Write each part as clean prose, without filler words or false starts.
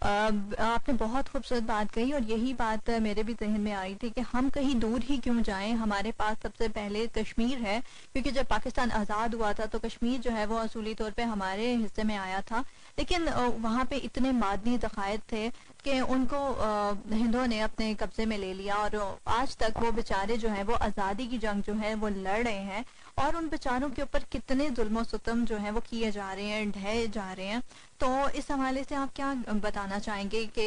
آپ نے بہت خوبصورت بات کہی، اور یہی بات میرے بھی ذہن میں آئی تھی کہ ہم کہیں دور ہی کیوں جائیں، ہمارے پاس سب سے پہلے کشمیر ہے، کیونکہ جب پاکستان آزاد ہوا تھا تو کشمیر جو ہے وہ اصولی طور پہ ہمارے حصے میں آیا تھا، لیکن وہاں پہ اتنے معدنی ذخائر تھے کہ ان کو ہندوؤں نے اپنے قبضے میں لے لیا، اور آج تک وہ بیچارے جو ہیں وہ آزادی کی جنگ جو ہے وہ لڑ رہے ہیں، اور ان بیچاروں کے اوپر کتنے ظلم و ستم جو ہیں وہ کیے جا رہے ہیں، ڈھائے جا رہے ہیں۔ تو اس حوالے سے آپ کیا بتانا چاہیں گے کہ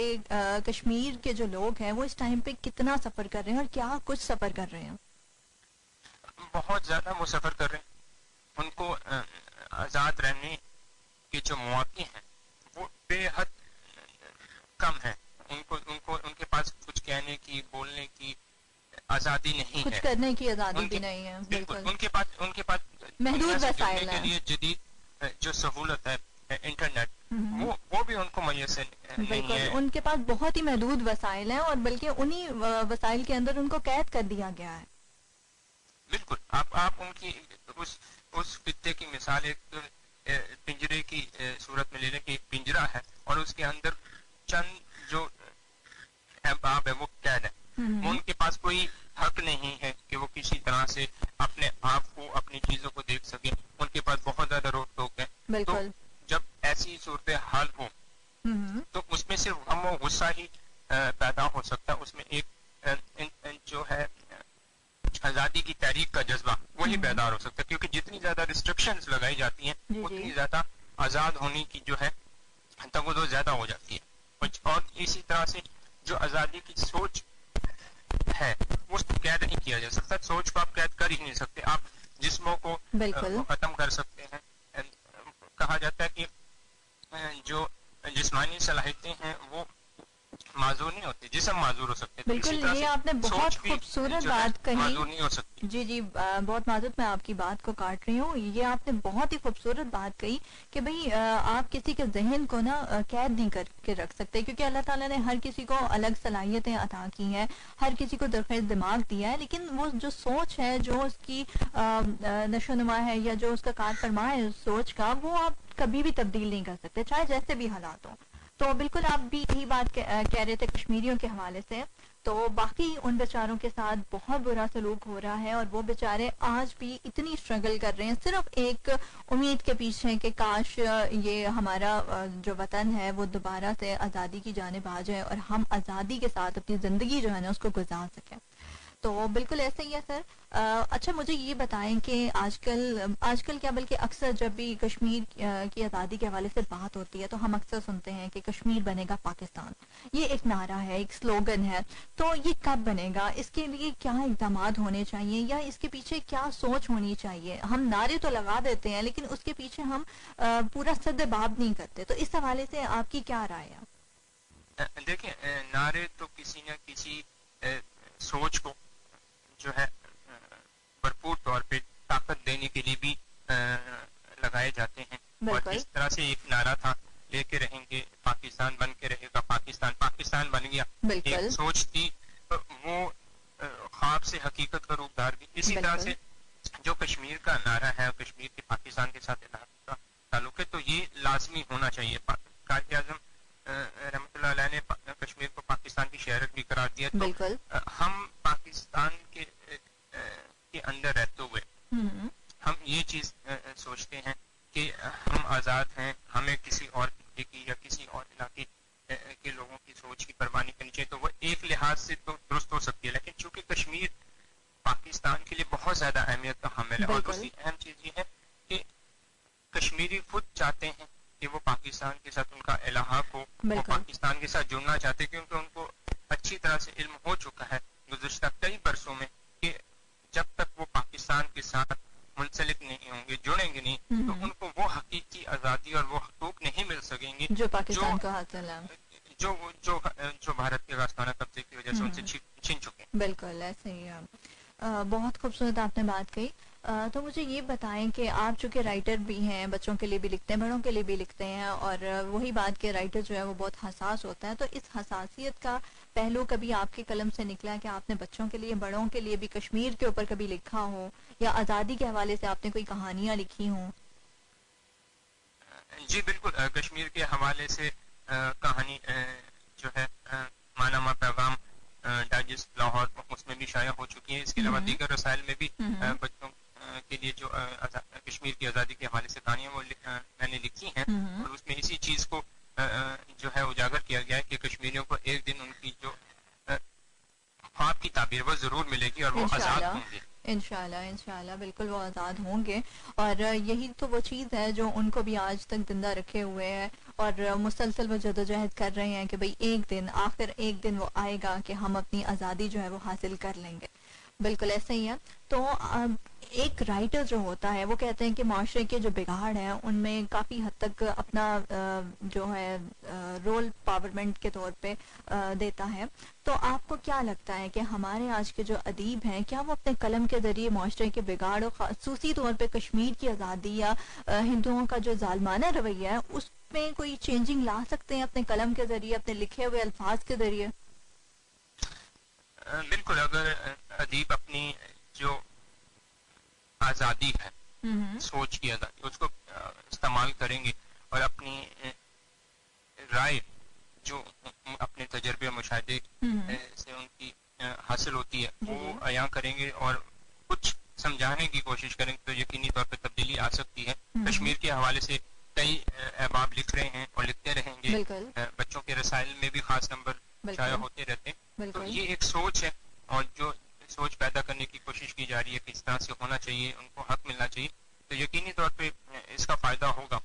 کشمیر کے جو لوگ ہیں وہ اس ٹائم پہ کتنا سفر کر رہے ہیں اور کیا کچھ سفر کر رہے ہیں؟ بہت زیادہ وہ سفر کر رہے ہیں، ان کو آزاد رہنے کے جو مواقع ہیں وہ بے حد کم ہیں، ان کے پاس کچھ کہنے کی، بولنے کی آزادی نہیں ہے، کچھ کرنے کی آزادی بھی نہیں ہے، بالکل ان کے پاس محدود وسائل کے لیے جدید جو سہولت ہے انٹرنیٹ، وہ بھی ان کو میسر نہیں ہے، ان کے پاس بہت ہی محدود وسائل ہیں، اور بلکہ انہی وسائل کے اندر ان کو قید کر دیا گیا ہے۔ بالکل آپ ان کی اس خطے کی مثال ایک پنجرے کی صورت میں لے لیں کہ ایک پنجرا ہے اور اس کے اندر چند جو احباب ہے وہ قید ہے، ان کے پاس کوئی حق نہیں ہے کہ وہ کسی طرح سے اپنے آپ کو، اپنی چیزوں کو دیکھ سکیں، ان کے پاس بہت زیادہ روک ٹوک ہے۔ بالکل جب ایسی صورتحال ہو تو اس میں صرف غم و غصہ ہی پیدا ہو سکتا ہے، اس میں ایک جو ہے آزادی کی تحریک کا جذبہ وہی بیدار ہو سکتا ہے، کیونکہ جتنی زیادہ ریسٹرکشنز لگائی جاتی ہیں اتنی زیادہ آزاد ہونے کی جو ہے تقاضا زیادہ ہو جاتی ہے، اور اسی طرح سے جو آزادی کی سوچ ہے اس کو قید نہیں کیا جا سکتا، سوچ کو آپ قید کر ہی نہیں سکتے، آپ جسموں کو ختم کر سکتے ہیں۔ کہا جاتا ہے کہ جو جسمانی صلاحیتیں ہیں وہ معذور نہیں ہوتی، جسم معذور ہو سکتے، بالکل یہ آپ نے بہت خوبصورت بات کہی، معذور نہیں ہو سکتی۔ جی بہت معذرت، میں آپ کی بات کو کاٹ رہی ہوں، یہ آپ نے بہت ہی خوبصورت بات کہی کہ بھئی آپ کسی کے ذہن کو نا قید نہیں کر کے رکھ سکتے، کیونکہ اللہ تعالیٰ نے ہر کسی کو الگ صلاحیتیں عطا کی ہیں، ہر کسی کو درخواست دماغ دیا ہے، لیکن وہ جو سوچ ہے، جو اس کی نشو نما ہے، یا جو اس کا کار فرما ہے اس سوچ کا، وہ آپ کبھی بھی تبدیل نہیں کر سکتے، چاہے جیسے بھی حالات ہوں۔ تو بالکل آپ بھی یہی بات کہہ رہے تھے کشمیریوں کے حوالے سے، تو باقی ان بیچاروں کے ساتھ بہت برا سلوک ہو رہا ہے، اور وہ بیچارے آج بھی اتنی اسٹرگل کر رہے ہیں صرف ایک امید کے پیچھے کہ کاش یہ ہمارا جو وطن ہے وہ دوبارہ سے آزادی کی جانب آ جائے اور ہم آزادی کے ساتھ اپنی زندگی جو ہے نا اس کو گزار سکیں۔ تو بالکل ایسا ہی ہے سر۔ اچھا مجھے یہ بتائیں کہ آج کل کیا بلکہ اکثر جب بھی کشمیر کی آزادی کے حوالے سے بات ہوتی ہے تو ہم اکثر سنتے ہیں کہ کشمیر بنے گا پاکستان، یہ ایک نعرہ ہے، ایک سلوگن ہے، تو یہ کب بنے گا؟ اس کے لیے کیا اقدامات ہونے چاہیے، یا اس کے پیچھے کیا سوچ ہونی چاہیے؟ ہم نعرے تو لگا دیتے ہیں لیکن اس کے پیچھے ہم پورا سد باب نہیں کرتے، تو اس حوالے سے آپ کی کیا رائے ہے؟ دیکھیں نعرے تو کسی نہ کسی سوچ کو جو ہے بھرپور طور پہ طاقت دینے کے لیے بھی لگائے جاتے ہیں، اور اس طرح سے ایک نعرہ تھا لے کے رہیں گے، پاکستان بن کے رہے گا، پاکستان بن گیا، ایک سوچ تھی، وہ خواب سے حقیقت کا روپ دھار گئی۔ اسی طرح سے جو کشمیر کا نعرہ ہے، کشمیر کے پاکستان کے ساتھ کا تعلق ہے، تو یہ لازمی ہونا چاہیے۔ قائد اعظم رحمۃ اللہ علیہ نے کشمیر کو پاکستان کی شہرت بھی قرار دیا، تو ہم پاکستان کے اندر رہتے ہوئے ہم یہ چیز سوچتے ہیں کہ ہم آزاد ہیں، ہمیں کسی اور خطے کی یا کسی اور علاقے کے لوگوں کی سوچ کی پرواہ نہیں کرنی چاہیے، تو وہ ایک لحاظ سے تو درست ہو سکتی ہے، لیکن چونکہ کشمیر پاکستان کے لیے بہت زیادہ اہمیت کا حامل ہے، اور دوسری اہم چیز یہ ہے کہ کشمیری خود چاہتے ہیں کہ وہ پاکستان کے ساتھ ان کا الحاق ہو، وہ پاکستان کے ساتھ جڑنا چاہتے ہیں، کیونکہ ان کو اچھی طرح سے علم ہو چکا ہے گزشتہ کئی برسوں میں کہ جب تک وہ پاکستان کے ساتھ منسلک نہیں ہوں گے، جڑیں گے نہیں، تو ان کو وہ حقیقی آزادی اور وہ حقوق نہیں مل سکیں گے جو پاکستان کا حاصل ہے، جو بھارت کے غاصبانہ قبضے کی وجہ سے ان سے چھین چکے ہیں۔ بالکل ایسے ہی بہت خوبصورت آپ نے بات کہی۔ تو مجھے یہ بتائیں کہ آپ چونکہ رائٹر بھی ہیں، بچوں کے لیے بھی لکھتے ہیں، بڑوں کے لیے بھی لکھتے ہیں، اور وہی بات کہ رائٹر جو ہے وہ بہت حساس ہوتا ہے، تو اس حساسیت کا پہلو کبھی آپ کے قلم سے نکلا کہ آپ نے بچوں کے لیے، بڑوں کے لیے بھی کشمیر کے اوپر کبھی لکھا ہو، یا آزادی کے حوالے سے آپ نے کوئی کہانیاں لکھی ہوں؟ جی بالکل، کشمیر کے حوالے سے کہانی جو ہے مانامہ پیغام ڈائجسٹ لاہور اس میں بھی شائع ہو چکی ہے. اس کے علاوہ دیگر رسائل میں بھی بچوں کے لیے جو کشمیر کی آزادی کے حوالے سے کہانیاں وہ میں نے لکھی ہیں, اور اس میں اسی چیز کو جو ہے اجاگر کیا گیا ہے کہ کشمیریوں کو ایک دن ان کی جو خواب کی تعبیر وہ ضرور ملے گی اور وہ آزاد ہوں گے. انشاءاللہ بالکل وہ آزاد ہوں گے, اور یہی تو وہ چیز ہے جو ان کو بھی آج تک زندہ رکھے ہوئے ہے, اور مسلسل وہ جدوجہد کر رہے ہیں کہ بھئی ایک دن آخر ایک دن وہ آئے گا کہ ہم اپنی آزادی جو ہے وہ حاصل کر لیں گے. بالکل ایسا ہی ہے. تو ایک رائٹر جو ہوتا ہے وہ کہتے ہیں کہ معاشرے کے جو بگاڑ ہیں ان میں کافی حد تک اپنا جو ہے رول پاورمنٹ کے طور پہ دیتا ہے. تو آپ کو کیا لگتا ہے کہ ہمارے آج کے جو ادیب ہیں کیا وہ اپنے قلم کے ذریعے معاشرے کے بگاڑ اور خصوصی طور پہ کشمیر کی آزادی یا ہندوؤں کا جو ظالمانہ رویہ ہے اس میں کوئی چینجنگ لا سکتے ہیں اپنے قلم کے ذریعے, اپنے لکھے ہوئے الفاظ کے ذریعے؟ بالکل. اگر ادیب اپنی جو آزادی ہے, سوچ کی آزادی, اس کو استعمال کریں گے اور اپنی رائے جو اپنے تجربے اور مشاہدے سے ان کی حاصل ہوتی ہے وہ عیاں کریں گے اور کچھ سمجھانے کی کوشش کریں گے تو یقینی طور پہ تبدیلی آ سکتی ہے. کشمیر کے حوالے سے کئی احباب لکھ رہے ہیں اور لکھتے رہیں گے. بچوں کے رسائل میں بھی خاص نمبر شائع ہوتے رہتے ہیں. تو یہ ایک سوچ ہے, اور جو سوچ پیدا کرنے کی کوشش کی جا رہی ہے کہ اس طرح سے ہونا چاہیے, ان کو حق ملنا چاہیے, تو یقینی طور پہ اس کا فائدہ ہوگا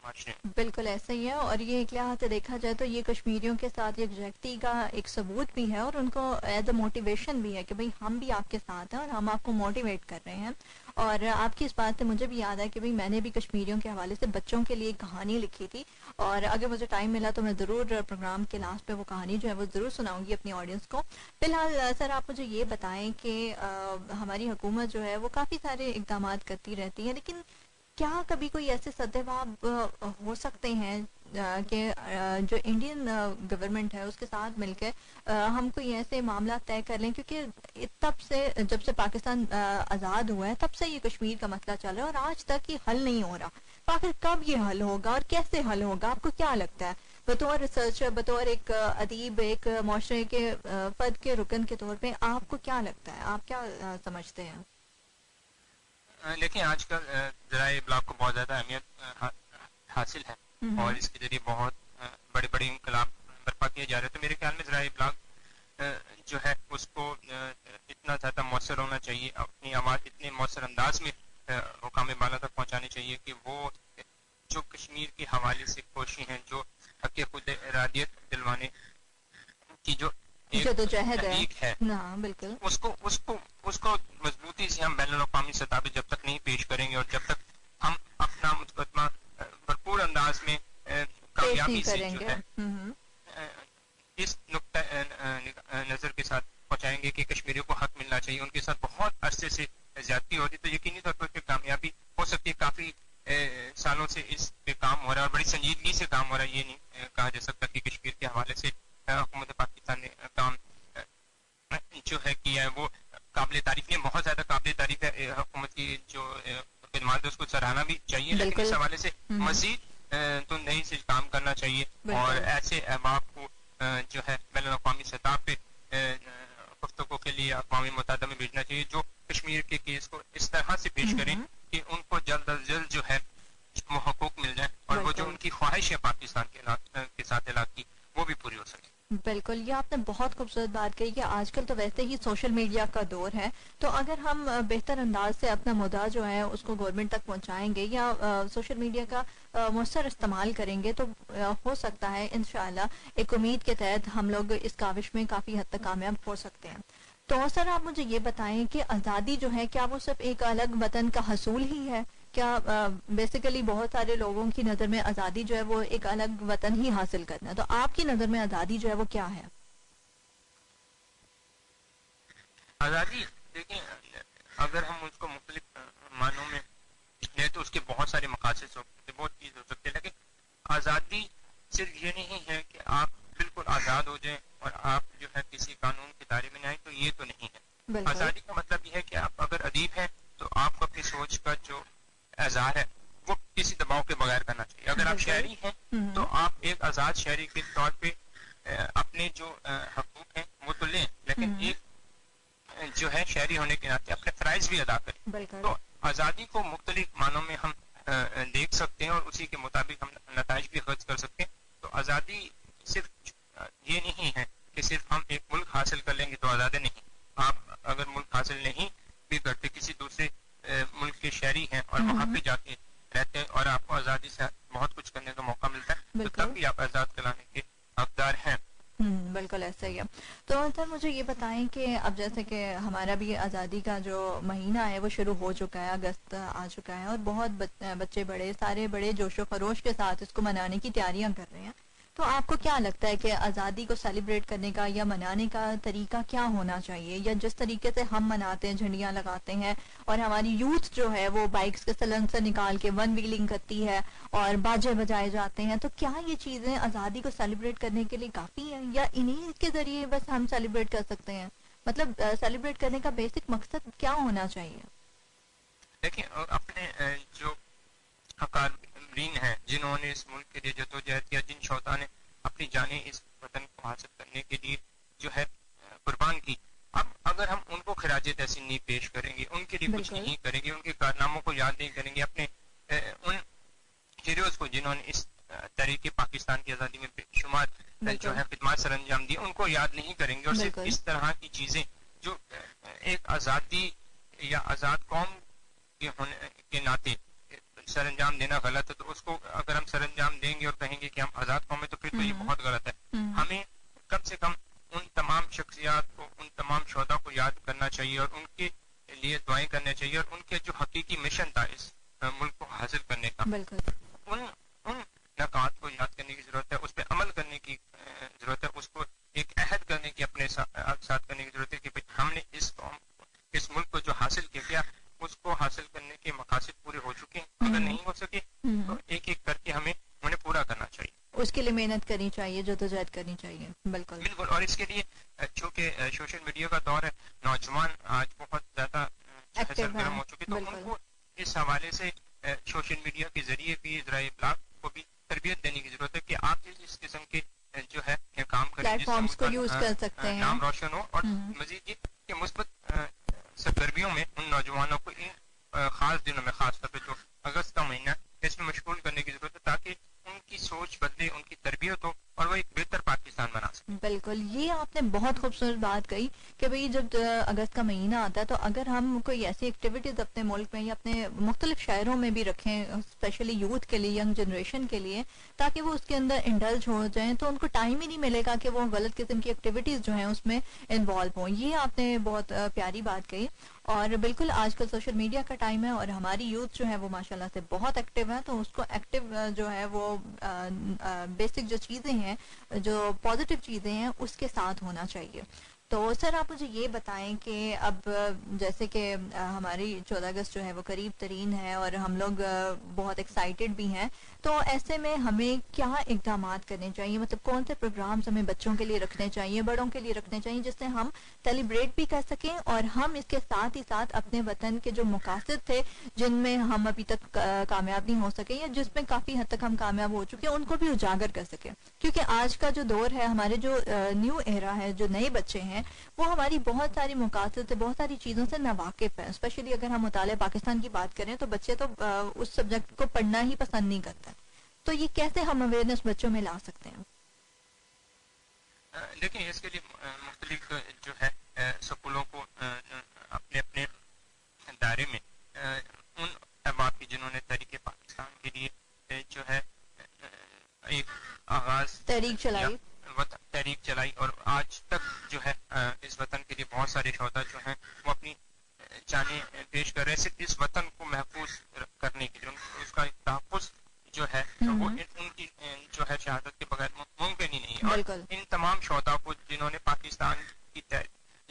معاشرے. بالکل ایسا ہی ہے, اور یہ ایک لحاظ سے دیکھا جائے تو یہ کشمیریوں کے ساتھ یکجہتی کا ایک ثبوت بھی ہے, اور ان کو ایز اے موٹیویشن بھی ہے کہ بھئی ہم بھی آپ کے ساتھ ہیں اور ہم آپ کو موٹیویٹ کر رہے ہیں. اور آپ کی اس بات سے مجھے بھی یاد ہے کہ بھئی میں نے بھی کشمیریوں کے حوالے سے بچوں کے لیے ایک کہانی لکھی تھی, اور اگر مجھے ٹائم ملا تو میں ضرور پروگرام کے لاسٹ پہ وہ کہانی جو ہے وہ ضرور سناؤں گی اپنی آڈینس کو. فی الحال سر آپ مجھے یہ بتائیں کہ ہماری حکومت جو ہے وہ کافی سارے اقدامات کرتی رہتی ہے, لیکن کیا کبھی کوئی ایسے سدباب ہو سکتے ہیں کہ جو انڈین گورنمنٹ ہے اس کے ساتھ مل کے ہم کوئی ایسے معاملات طے کر لیں, کیونکہ تب سے جب سے پاکستان آزاد ہوا ہے تب سے یہ کشمیر کا مسئلہ چل رہا ہے اور آج تک یہ حل نہیں ہو رہا. آخر کب یہ حل ہوگا اور کیسے حل ہوگا, آپ کو کیا لگتا ہے بطور ریسرچر, بطور ایک ادیب, ایک معاشرے کے فرد کے رکن کے طور پہ آپ کو کیا لگتا ہے, آپ کیا سمجھتے ہیں؟ دیکھیں آج کل ذرائع ابلاغ کو بہت زیادہ اہمیت حاصل ہے اور اس کے ذریعے بہت بڑے بڑے انقلاب برپا کیے جا رہے ہیں. تو میرے خیال میں ذرائع ابلاغ جو ہے اس کو اتنا زیادہ مؤثر ہونا چاہیے, اپنی آواز اتنے مؤثر انداز میں حکام بالا تک پہنچانی چاہیے کہ وہ جو کشمیر کے حوالے سے کوششیں ہیں, جو حق خود ارادیت دلوانے کی جو جدوجہد ہے, بالکل اس کو مضبوطی سے ہم بین الاقوامی سطح پہ جب تک نہیں پیش کریں گے اور جب تک ہم اپنا مقدمہ بھرپور انداز میں کامیابی سے جو ہے اس نقطہ نظر کے ساتھ پہنچائیں گے کہ کشمیریوں کو حق ملنا چاہیے, ان کے ساتھ بہت عرصے سے زیادتی ہو رہی, تو یقینی طور پر کامیابی ہو سکتی ہے. کافی سالوں سے اس پہ کام ہو رہا ہے اور بڑی سنجیدگی سے کام ہو رہا ہے. یہ نہیں کہا جا سکتا کہ کشمیر کے حوالے سے حکومت پاکستان نے کام جو ہے کیا ہے وہ قابل تعریف نہیں, بہت زیادہ قابل تعریف ہے. حکومت کی جو خدمات ہے اس کو سراہنا بھی چاہیے, لیکن اس حوالے سے مزید تندہی سے کام کرنا چاہیے اور ایسے احباب کو جو ہے بین الاقوامی سطح پہ گفتگو کے لیے اقوام متحدہ میں بھیجنا چاہیے, جو کشمیر کے کیس کو اس طرح سے پیش کریں کہ ان کو جلد از جلد جو ہے وہ حقوق مل جائیں اور وہ جو ان کی خواہش ہے پاکستان کے ساتھ علاقے کی وہ بھی پوری ہو سکے. بالکل, یہ آپ نے بہت خوبصورت بات کہی کہ آج کل تو ویسے ہی سوشل میڈیا کا دور ہے, تو اگر ہم بہتر انداز سے اپنا مدعا جو ہے اس کو گورنمنٹ تک پہنچائیں گے یا سوشل میڈیا کا مؤثر استعمال کریں گے تو ہو سکتا ہے انشاءاللہ ایک امید کے تحت ہم لوگ اس کاوش میں کافی حد تک کامیاب ہو سکتے ہیں. تو سر آپ مجھے یہ بتائیں کہ آزادی جو ہے کیا وہ صرف ایک الگ وطن کا حصول ہی ہے, کیا بیسیکلی بہت سارے لوگوں کی نظر میں آزادی جو ہے وہ ایک الگ وطن ہی حاصل کرنا ہے, تو آپ کی نظر میں آزادی جو ہے وہ کیا ہے؟ آزادی دیکھیں اگر ہم اس کو مختلف معنوں میں لیں تو اس کے بہت سارے مقاصد ہو سکتے, بہت چیز ہو سکتے ہیں, لیکن آزادی صرف یہ نہیں ہے کہ آپ بالکل آزاد ہو جائیں اور آپ جو ہے کسی قانون کے دائرے میں نہ آئیں, تو یہ تو نہیں ہے. آزادی کا مطلب یہ ہے کہ آپ اگر ادیب ہیں تو آپ کو اپنی سوچ کا جو اظہار ہے وہ کسی دباؤ کے بغیر کرنا چاہیے. اگر آپ شاعری ہیں تو آپ ایک آزاد شہری کے طور پہ اپنے جو حقوق ہیں وہ تو لیں، لیکن ایک جو ہے شہری ہونے کے ناطے اپنے فرائض بھی ادا کریں. تو آزادی کو مختلف معنوں میں ہم دیکھ سکتے ہیں اور اسی کے مطابق ہم نتائج بھی خرچ کر سکتے ہیں. تو آزادی صرف یہ نہیں ہے کہ صرف ہم ایک ملک حاصل کر لیں گے تو آزاد نہیں. آپ اگر ملک حاصل نہیں بھی کرتے، کسی دوسرے ملک کے شہری ہیں اور وہاں پہ جا کے رہتے ہیں اور آپ کو آزادی سے بہت کچھ کرنے کا موقع ملتا ہے، تو تب بھی آپ آزاد کرانے کے حقدار ہیں. بالکل ایسا ہی ہے. تو سر مجھے یہ بتائیں کہ اب جیسے کہ ہمارا بھی آزادی کا جو مہینہ ہے وہ شروع ہو چکا ہے، اگست آ چکا ہے، اور بہت بچے بڑے سارے بڑے جوش و خروش کے ساتھ اس کو منانے کی تیاریاں کر رہے ہیں. تو آپ کو کیا لگتا ہے کہ آزادی کو سیلیبریٹ کرنے کا یا منانے کا طریقہ کیا ہونا چاہیے، یا جس طریقے سے ہم مناتے ہیں، جھنڈیاں لگاتے ہیں اور ہماری یوتھ جو ہے وہ بائکس کے سلنسر نکال کے ون ویلنگ کرتی ہے اور باجے بجائے جاتے ہیں، تو کیا یہ چیزیں آزادی کو سیلیبریٹ کرنے کے لیے کافی ہیں، یا انہی کے ذریعے بس ہم سیلیبریٹ کر سکتے ہیں؟ مطلب سیلیبریٹ کرنے کا بیسک مقصد کیا ہونا چاہیے؟ دیکھیں، اپنے جو اکابرین ہیں جنہوں نے اس ملک کے لیے جدوجہد کیا، جن شہداء نے اپنی جانیں اس وطن کو حاصل کرنے کے لیے جو ہے قربان کی، اب اگر ہم ان کو خراج تحسین نہیں پیش کریں گے، ان کے لیے کچھ نہیں کریں گے، ان کے کارناموں کو یاد نہیں کریں گے، اپنے ان ہیروز کو جنہوں نے اس تحریک پاکستان کی آزادی میں بے شمار جو ہے خدمات سر انجام دی، ان کو یاد نہیں کریں گے، اور صرف اس طرح کی چیزیں جو ایک آزادی یا آزاد قوم کے ہونے کے ناطے سر انجام دینا غلط ہے، تو اس کو اگر ہم سر انجام دیں گے اور کہیں گے کہ ہم آزاد قوم ہیں، تو پھر تو یہ بہت غلط ہے. ہمیں کم سے کم ان تمام شخصیات کو، ان تمام شہداء کو یاد کرنا چاہیے اور ان کے لیے دعائیں کرنا چاہیے، اور ان کے جو حقیقی مشن تھا اس ملک کو حاصل کرنے کا، ان نکات کو یاد کرنے کی ضرورت ہے، اس پہ عمل کرنے کی ضرورت ہے، اس کو ایک عہد کرنے کی اپنے ساتھ کرنے کی ضرورت ہے کہ ہم نے اس قوم اس ملک کو جو حاصل کیا اس کو حاصل کرنے کے مقاصد پورے ہو چکے ہیں، اگر نہیں ہو سکے تو ایک ایک کر کے ہمیں انہیں پورا کرنا چاہیے، اس کے لیے محنت کرنی چاہیے، جدوجہد کرنی چاہیے. بالکل. اور اس کے لیے چونکہ سوشل میڈیا کا دور ہے، نوجوان آج بہت زیادہ سرگرم ہو چکے، تو ان کو اس حوالے سے سوشل میڈیا کے ذریعے بھی ذرائع ابلاغ کو بھی تربیت دینے کی ضرورت ہے کہ آپ اس قسم کے جو ہے کام کریں پلیٹ فارمز کو یوز کر سکتے ہیں، نام روشن ہو، اور مزید یہ کہ مثبت سرگرمیوں میں ان نوجوانوں کو ان خاص دنوں میں، خاص طور پہ جو اگست کا مہینہ اس میں مشغول کرنے کی ضرورت ہے، تاکہ ان کی سوچ بدلے، ان کی تربیت ہو اور وہ ایک بہتر پاکستان بنا سکے. بالکل، یہ آپ نے بہت خوبصورت بات کہی کہ بھئی جب اگست کا مہینہ آتا ہے تو اگر ہم کوئی ایسی ایکٹیویٹیز اپنے ملک میں یا اپنے مختلف شہروں میں بھی رکھیں، اسپیشلی یوتھ کے لیے، ینگ جنریشن کے لیے، تاکہ وہ اس کے اندر انڈلج ہو جائیں، تو ان کو ٹائم ہی نہیں ملے گا کہ وہ غلط قسم کی ایکٹیویٹیز جو ہیں اس میں انوالو ہوں. یہ آپ نے بہت پیاری بات کہی. اور بالکل آج کل سوشل میڈیا کا ٹائم ہے اور ہماری یوتھ جو ہے وہ ماشاءاللہ سے بہت ایکٹیو ہے، تو اس کو ایکٹیو جو ہے وہ بیسک جو چیزیں ہیں، جو پازیٹیو چیزیں ہیں، اس کے ساتھ ہونا چاہیے. تو سر آپ مجھے یہ بتائیں کہ اب جیسے کہ ہماری 14 اگست جو ہے وہ قریب ترین ہے اور ہم لوگ بہت ایکسائٹیڈ بھی ہیں، تو ایسے میں ہمیں کیا اقدامات کرنے چاہیے؟ مطلب کون سے پروگرامز ہمیں بچوں کے لیے رکھنے چاہیے، بڑوں کے لیے رکھنے چاہیے، جس سے ہم سیلیبریٹ بھی کر سکیں اور ہم اس کے ساتھ ہی ساتھ اپنے وطن کے جو مقاصد تھے جن میں ہم ابھی تک کامیاب نہیں ہو سکے یا جس میں کافی حد تک ہم کامیاب ہو چکے ہیں ان کو بھی اجاگر کر سکیں؟ کیونکہ آج کا جو دور ہے، ہمارے جو نیو ایرا ہے، جو نئے بچے ہیں، وہ ہماری بہت ساری مقاصد سے، بہت ساری چیزوں سے ناواقف ہیں. اسپیشلی اگر ہم مطالعہ پاکستان کی بات کریں تو بچے تو اس سبجیکٹ کو پڑھنا ہی پسند نہیں کرتے. تو یہ کیسے ہم اویئرنیس بچوں میں لا سکتے ہیں؟ لیکن اس کے لیے مختلف جو ہے سکولوں کو اپنے اپنے دائرے میں ان احباب کی جنہوں نے تحریک پاکستان کے لیے جو ہے ایک آغاز تحریک چلائی اور آج تک جو ہے اس وطن کے لیے بہت سارے شہداء جو ہیں وہ اپنی جانیں پیش کر رہے ہیں، صرف اس وطن کو محفوظ کرنے کے لیے. اس کا تحفظ جو ہے وہ ان کی جو ہے شہادت کے بغیر ممکن ہی نہیں. اور ان تمام شہداء کو جنہوں نے پاکستان کی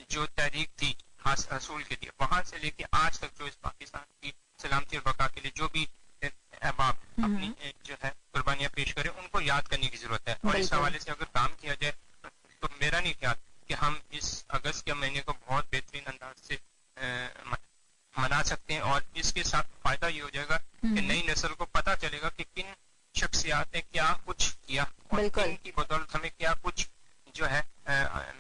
جو تحریک تھی حصول کے لیے، وہاں سے لے کے آج تک جو اس پاکستان کی سلامتی اور بقا کے لیے جو بھی احباب اپنی جو ہے قربانیاں پیش کریں، ان کو یاد کرنے کی ضرورت ہے. اور اس حوالے سے اگر کام کیا جائے تو میرا نہیں خیال کہ ہم اس اگست کے مہینے کو بہت بہترین انداز سے منا سکتے ہیں، اور اس کے ساتھ فائدہ یہ ہو جائے گا کہ نئی نسل کو پتہ چلے گا کہ کن شخصیات نے کیا کچھ کیا اور ان کی بدولت ہمیں کیا کچھ جو ہے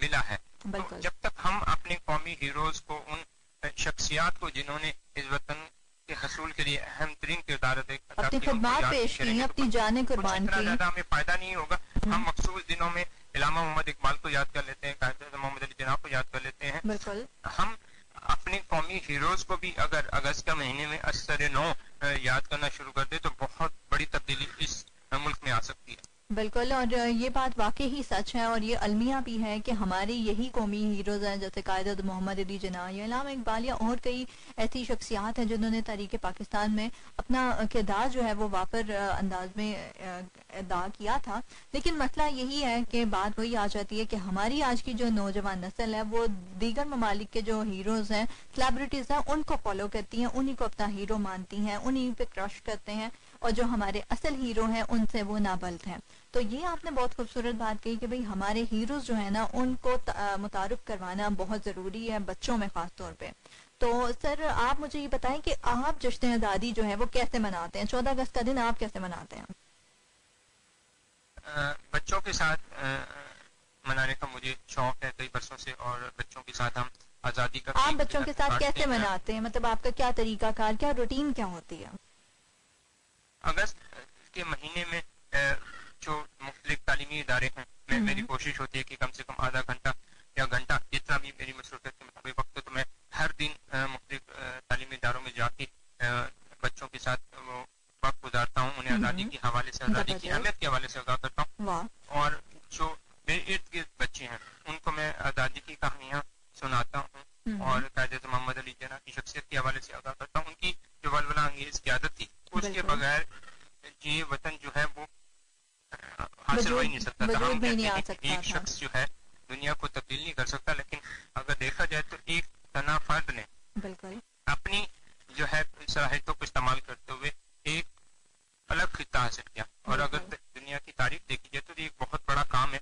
ملا ہے. تو جب تک ہم اپنے قومی ہیروز کو، ان شخصیات کو جنہوں نے اس وطن کے حصول کے لیے اہم ترین کردار ادا کیا، اپنی خدمات پیش کی، اپنی جانیں قربان کی، زیادہ ہمیں فائدہ نہیں ہوگا. ہم مخصوص دنوں میں علامہ محمد اقبال کو یاد کر لیتے ہیں، قائد اعظم محمد علی جناح کو یاد کر لیتے ہیں. بالکل. ہم اپنے قومی ہیروز کو بھی اگر اگست کے مہینے میں اثر نو یاد کرنا شروع کر دے تو بہت بڑی تبدیلی اس ملک میں آ سکتی ہے. بالکل. اور یہ بات واقعی ہی سچ ہے اور یہ المیہ بھی ہے کہ ہمارے یہی قومی ہیروز ہیں جیسے قائد اعظم محمد علی جناح یا علامہ اقبال یا اور کئی ایسی شخصیات ہیں جنہوں نے تحریک پاکستان میں اپنا کردار جو ہے وہ وافر انداز میں ادا کیا تھا. لیکن مسئلہ یہی ہے کہ بات وہی آ جاتی ہے کہ ہماری آج کی جو نوجوان نسل ہے وہ دیگر ممالک کے جو ہیروز ہیں، سیلیبریٹیز ہیں، ان کو فالو کرتی ہیں، انہی کو اپنا ہیرو مانتی ہیں، انہی پہ کرش کرتے ہیں، اور جو ہمارے اصل ہیرو ہیں ان سے وہ نابلد ہیں. تو یہ آپ نے بہت خوبصورت بات کہی کہ بھئی ہمارے ہیروز جو ہیں نا ان کو متعارف کروانا بہت ضروری ہے بچوں میں خاص طور پہ. تو سر آپ مجھے یہ بتائیں کہ آپ جشن آزادی جو ہے وہ کیسے مناتے ہیں؟ 14 اگست کا دن آپ کیسے مناتے ہیں؟ بچوں کے ساتھ منانے کا مجھے شوق ہے کئی برسوں سے، اور بچوں کے ساتھ ہم آزادی کا. آپ بچوں کے ساتھ کیسے مناتے ہیں؟ مطلب آپ کا کیا طریقہ کار، کیا روٹین کیا ہوتی ہے؟ اگست کے مہینے میں جو مختلف تعلیمی ادارے ہیں، میری کوشش ہوتی ہے کہ کم سے کم آدھا گھنٹہ یا گھنٹہ، جتنا بھی میری مصروفیت کے مطابق وقت تو میں ہر دن مختلف تعلیمی اداروں میں جا کے بچوں کے ساتھ وہ وقت گزارتا ہوں، انہیں آزادی کے حوالے سے، آزادی کی اہمیت کے حوالے سے آگاہ کرتا ہوں. اور جو میرے ارد گرد بچے ہیں ان کو میں آزادی کی کہانیاں سناتا ہوں اور قائد اعظم محمد علی جناح کی شخصیت کے حوالے سے آگاہ کرتا ہوں. ان کی جو ولولہ انگیز قیادت تھی اس کے بغیر یہ وطن جو ہے وہ حاصل ہو ہی نہیں سکتا تھا. ہم کہتے ہیں کہ ایک شخص جو ہے دنیا کو تبدیل نہیں کر سکتا، لیکن اگر دیکھا جائے تو ایک تنہا فرد نے اپنی جو ہے صلاحیتوں کو استعمال کرتے ہوئے ایک الگ خطہ حاصل کیا. اور اگر دنیا کی تاریخ دیکھی جائے تو یہ ایک بہت بڑا کام ہے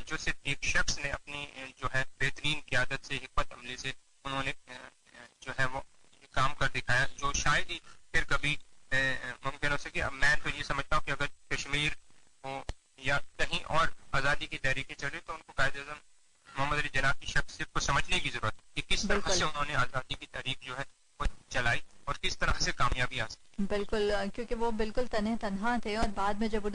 جو صرف ایک شخص نے اپنی جو ہے بہترین قیادت سے، حکمت عملی سے انہوں نے جو ہے وہ کام کر دکھایا، جو شاید ہی پھر کبھی ممکن ہو سکے. میں تو یہ سمجھتا ہوں کہ اگر کشمیر ہو یا کہیں اور آزادی کی تحریکیں چلے تو ان کو قائد اعظم محمد علی جناح کی شخصیت کو سمجھنے کی ضرورت ہے کہ کس طرح سے انہوں نے آزادی کی تحریک جو ہے وہ چلائی اور کس طرح سے کامیابی حاصل. بالکل، کیونکہ وہ بالکل تنہا تھے اور بعد میں جب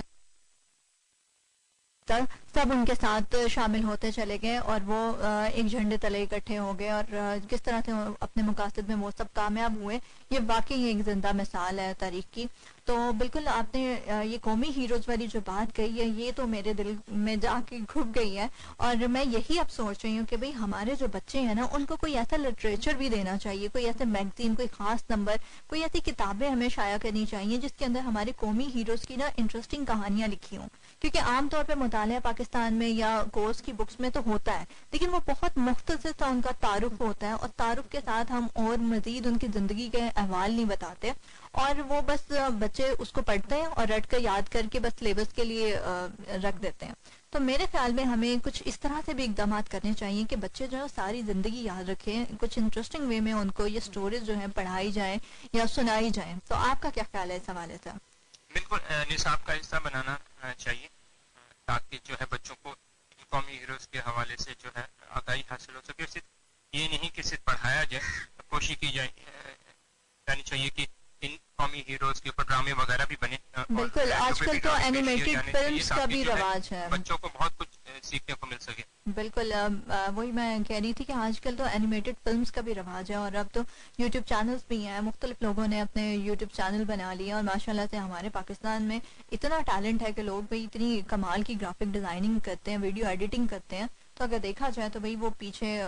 سب ان کے ساتھ شامل ہوتے چلے گئے اور وہ ایک جھنڈے تلے اکٹھے ہو گئے اور کس طرح سے اپنے مقاصد میں وہ سب کامیاب ہوئے، یہ واقعی ایک زندہ مثال ہے تاریخ کی. تو بالکل آپ نے یہ قومی ہیروز والی جو بات کہی ہے یہ تو میرے دل میں جا کے گھب گئی ہے. اور میں یہی اب سوچ رہی ہوں کہ بھئی ہمارے جو بچے ہیں نا ان کو کوئی ایسا لٹریچر بھی دینا چاہیے، کوئی ایسے میگزین، کوئی خاص نمبر، کوئی ایسی کتابیں ہمیں شائع کرنی چاہیے جس کے اندر ہمارے قومی ہیروز کی نا انٹرسٹنگ کہانیاں لکھی ہوں. کیونکہ عام طور پہ مطالعہ پاکستان میں یا کورس کی بکس میں تو ہوتا ہے لیکن وہ بہت مختصر سا ان کا تعارف ہوتا ہے، اور تعارف کے ساتھ ہم اور مزید ان کی زندگی کے احوال نہیں بتاتے، اور وہ بس بچے اس کو پڑھتے ہیں اور رٹ کر یاد کر کے بس سلیبس کے لیے رکھ دیتے ہیں. تو میرے خیال میں ہمیں کچھ اس طرح سے بھی اقدامات کرنے چاہیے کہ بچے جو ہے ساری زندگی یاد رکھیں، کچھ انٹرسٹنگ وے میں ان کو یہ سٹوریز جو ہیں پڑھائی جائیں یا سنائی جائیں. تو آپ کا کیا خیال ہے اس حوالے سے؟ بالکل نصاب کا حصہ بنانا چاہیے تاکہ جو ہے بچوں کو قومی ہیروز کے حوالے سے جو ہے آگاہی حاصل ہو سکے. صرف یہ نہیں کہ صرف پڑھایا جائے، کوشش کی جانی چاہیے کہ ان قومی ہیروز کے اوپر ڈرامے وغیرہ بھی بنے. بالکل، آج کل تو اینیمیٹڈ فلمز کا بھی رواج ہے، بچوں کو بہت کچھ سیکھنے کو مل سکے. بالکل، وہی میں کہہ رہی تھی کہ آج کل تو اینیمیٹڈ فلمز کا بھی رواج ہے اور اب تو یوٹیوب چینلز بھی ہیں، مختلف لوگوں نے اپنے یوٹیوب چینل بنا لیے اور ماشاءاللہ سے ہمارے پاکستان میں اتنا ٹیلنٹ ہے کہ لوگ بھی اتنی کمال کی گرافک ڈیزائننگ کرتے ہیں، ویڈیو ایڈیٹنگ کرتے ہیں. تو اگر دیکھا جائے تو بھئی وہ پیچھے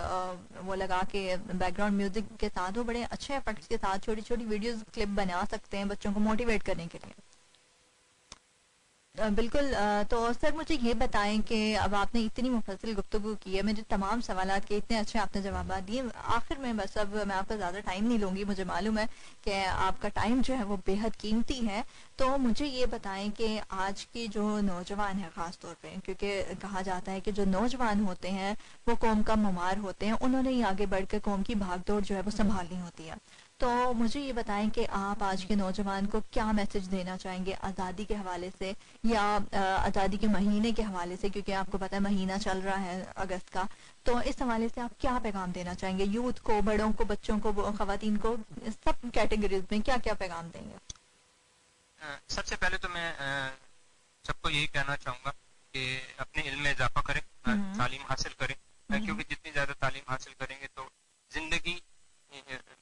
وہ لگا کے بیک گراؤنڈ میوزک کے ساتھ وہ بڑے اچھے ایفیکٹس کے ساتھ چھوٹی چھوٹی ویڈیوز کلپ بنا سکتے ہیں بچوں کو موٹیویٹ کرنے کے لیے. بالکل. تو سر مجھے یہ بتائیں کہ اب آپ نے اتنی مفصل گفتگو کی ہے، مجھے تمام سوالات کے اتنے اچھے آپ نے جوابات دیے. آخر میں بس اب میں آپ کا زیادہ ٹائم نہیں لوں گی، مجھے معلوم ہے کہ آپ کا ٹائم جو ہے وہ بے حد قیمتی ہے. تو مجھے یہ بتائیں کہ آج کی جو نوجوان ہے خاص طور پہ، کیونکہ کہا جاتا ہے کہ جو نوجوان ہوتے ہیں وہ قوم کا معمار ہوتے ہیں، انہوں نے ہی آگے بڑھ کر قوم کی بھاگ دوڑ جو ہے وہ سنبھالنی ہوتی ہے. تو مجھے یہ بتائیں کہ آپ آج کے نوجوان کو کیا میسج دینا چاہیں گے آزادی کے حوالے سے یا آزادی کے مہینے کے حوالے سے، کیونکہ آپ کو پتہ ہے مہینہ چل رہا ہے اگست کا، تو اس حوالے سے آپ کیا پیغام دینا چاہیں گے یوتھ کو، بڑوں کو، بچوں کو، خواتین کو، سب کیٹیگریز میں کیا کیا پیغام دیں گے؟ سب سے پہلے تو میں سب کو یہی کہنا چاہوں گا کہ اپنے علم میں اضافہ کریں، تعلیم حاصل کریں، کیونکہ جتنی زیادہ تعلیم حاصل کریں گے تو زندگی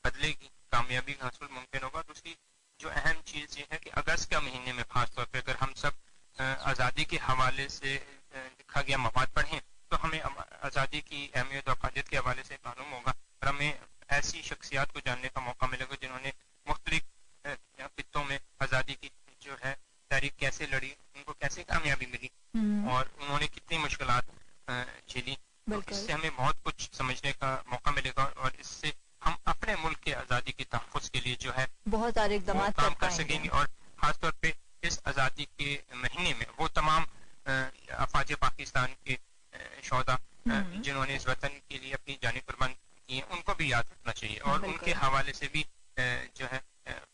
بدلے گی، کامیابی حاصل ممکن ہوگا۔ دوسری جو اہم چیز یہ ہے کہ اگست کا مہینے میں خاص طور پہ اگر ہم سب آزادی کے حوالے سے لکھا گیا مواد پڑھیں تو ہمیں آزادی کی اہمیت و افادیت کے حوالے سے معلوم ہوگا، اور ہمیں ایسی شخصیات کو جاننے کا موقع ملے گا جنہوں نے مختلف خطوں میں آزادی کی جو ہے تحریک کیسے لڑی، ان کو کیسے کامیابی ملی اور انہوں نے کتنی مشکلات جھیلی۔ اس سے ہمیں بہت کچھ سمجھنے کا موقع ملے گا، اور اس سے ہم اپنے ملک کے آزادی کے تحفظ کے لیے جو ہے بہت سارے اقدامات کام کر سکیں گے، اور خاص طور پہ اس آزادی کے مہینے میں وہ تمام افواج پاکستان کے شہدا جنہوں نے اس وطن کے لیے اپنی جانیں قربان کی ہیں ان کو بھی یاد رکھنا چاہیے، اور ان کے حوالے سے بھی جو ہے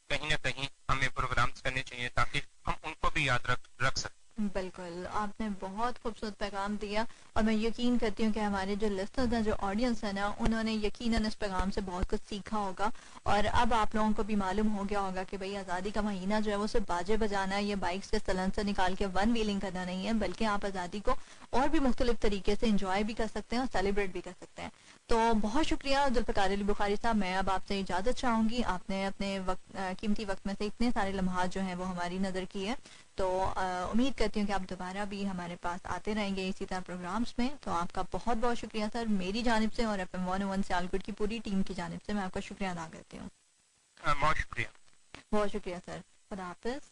کہیں نہ کہیں ہمیں پروگرامز کرنے چاہیے تاکہ ہم ان کو بھی یاد رکھ سکیں۔ بالکل، آپ نے بہت خوبصورت پیغام دیا، اور میں یقین کرتی ہوں کہ ہمارے جو لسنرز ہیں، جو آڈینس ہے نا، انہوں نے یقیناً اس پیغام سے بہت کچھ سیکھا ہوگا، اور اب آپ لوگوں کو بھی معلوم ہو گیا ہوگا کہ بھئی آزادی کا مہینہ جو ہے وہ صرف باجے بجانا ہے، یہ بائکس کے سلن سے نکال کے ون ویلنگ کرنا نہیں ہے، بلکہ آپ آزادی کو اور بھی مختلف طریقے سے انجوائے بھی کر سکتے ہیں اور سیلیبریٹ بھی کر سکتے ہیں۔ تو بہت شکریہ ذوالفقار علی بخاری صاحب، میں اب آپ سے اجازت چاہوں گی، آپ نے اپنے قیمتی وقت میں سے اتنے سارے لمحات جو ہیں وہ ہماری نظر کی ہے، تو امید کرتی ہوں کہ آپ دوبارہ بھی ہمارے پاس آتے رہیں گے اسی طرح پروگرامز میں۔ تو آپ کا بہت بہت شکریہ سر، میری جانب سے اور FM 101 سیالکوٹ کی پوری ٹیم کی جانب سے میں آپ کا شکریہ ادا کرتی ہوں۔ بہت شکریہ، بہت شکریہ سر، خدا حافظ۔